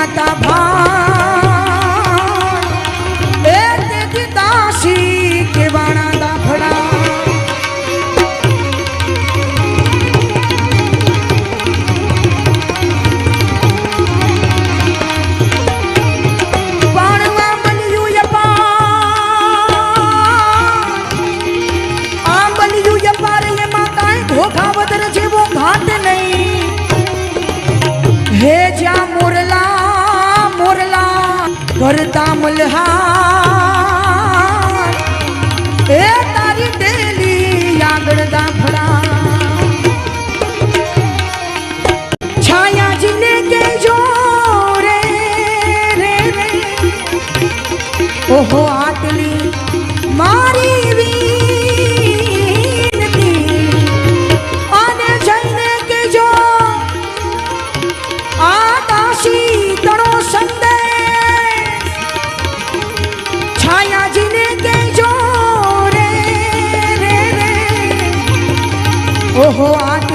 માતા ભાઈ એ તેથી દાસી કેવાણા દાફડા हे जा मोरला मोरला करता मल्हार ए तारी डेली आगळ दाफड़ा छाया जीने के जो रे रे रे ओहो आटली मारी वीनती आने जईने के जो तड़ो संदेश छाया जीने के जो रे रे रे ओहो आट